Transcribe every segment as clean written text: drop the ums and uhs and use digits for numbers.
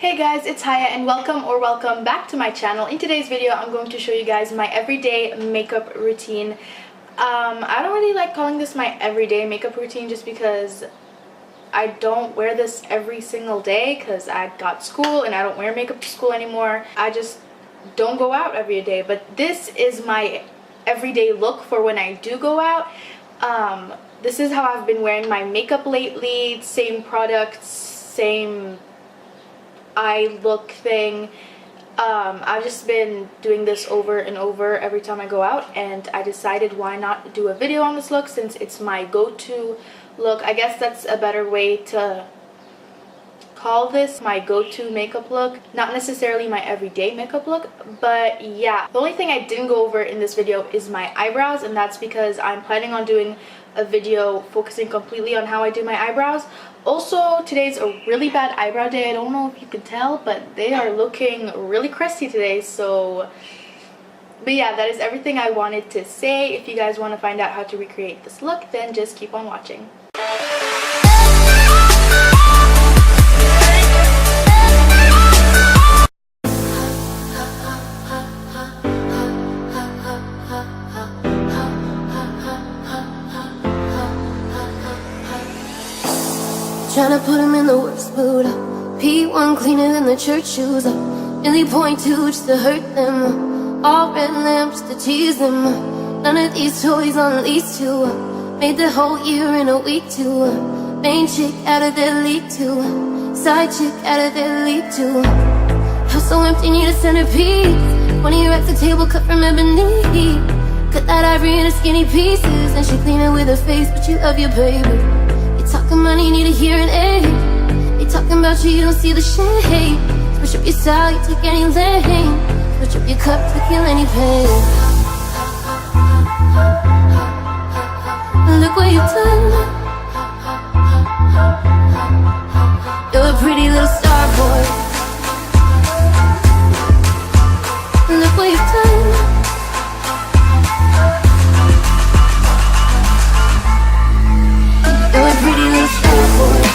Hey guys, it's Haya and welcome back to my channel. In today's video, I'm going to show you guys my everyday makeup routine. I don't really like calling this my everyday makeup routine just because I don't wear this every single day because I got school and I don't wear makeup to school anymore. I just don't go out every day, but this is my everyday look for when I do go out. This is how I've been wearing my makeup lately. Same products, same eye look thing. I've just been doing this over and over every time I go out, and I decided why not do a video on this look since it's my go-to look. I guess that's a better way to call this, my go-to makeup look, not necessarily my everyday makeup look. But yeah, the only thing I didn't go over in this video is my eyebrows, and that's because I'm planning on doing a video focusing completely on how I do my eyebrows. Also, today's a really bad eyebrow day. I don't know if you can tell, but they are looking really crusty today. But yeah, that is everything I wanted to say. If you guys want to find out how to recreate this look, then just keep on watching. Tryna put him in the worst mood. P1 cleaner than the church shoes. Really point to just to hurt them. All red lamps to tease them. None of these toys on lease to. Made the whole year in a week too. Main chick out of their league too. Side chick out of their league too. House so empty, need a centerpiece. 20 racks of table cut from ebony. Cut that ivory into skinny pieces. And she clean it with her face, but you love your baby. Talking money, need a hearing aid. They talking about you, you don't see the shade. Switch up your style, you take any lane. Switch up your cup to kill any pain. Look what you've done. You're a pretty little star boy. Look what you've done. You're a pretty little star boy.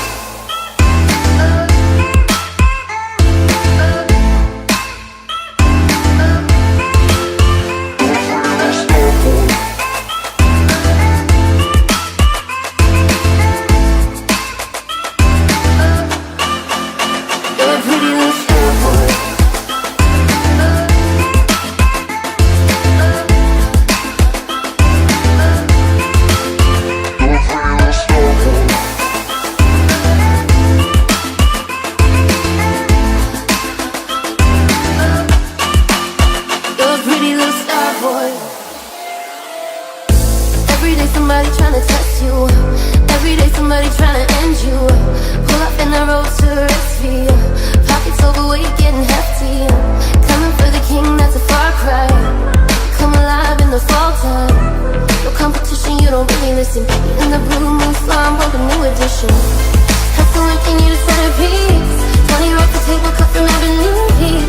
Somebody tryna test you. Every day somebody tryna end you. Pull up in the road to rescue. Pockets overweight, getting hefty. Coming for the king, that's a far cry. Come alive in the fall time. No competition, you don't really listen. You're in the blue moon slime, want a new edition. Have to empty, need a centerpiece. 20 racks of table cut from ebony.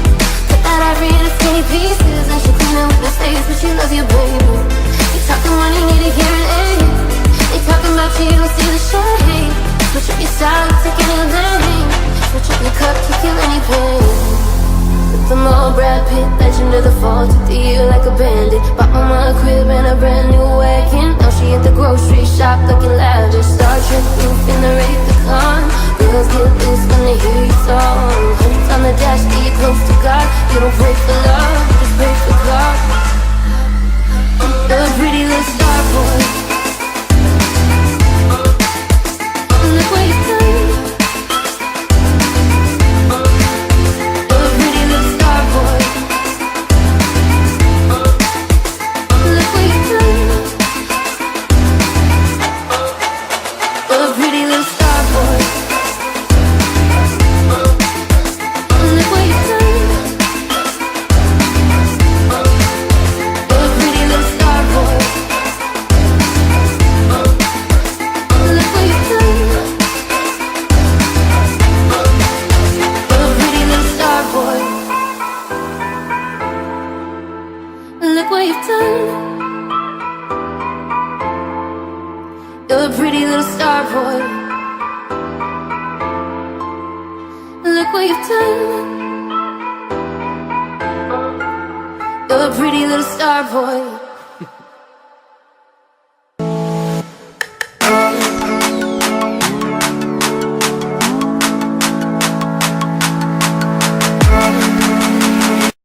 Cut that ivory into skinny pieces. And she clean it with her face, but she loves your baby. Talking money, need a hearing aid. They talking about you, you don't see the shade. Switch up your style, take any lane. Switch up your cup to kill any pain. With them all Brad Pitt, legend of the fall. Took the year like a bandit. Bought mama a crib and a brand new wagon. Now she at the grocery shop looking lavish. Star Trek roof in the Raycon. Girls get loose when they hear your song. Hundreds on the dash, get you close to God. You don't pray for love, you just pray for God. You're a pretty little star boy. Look what you've done. You're a pretty little star boy. Look what you've done. You're a pretty little star boy. Look what you've done. Look what you've done. You're a pretty little star boy. Look what you've done. You're a pretty little star boy.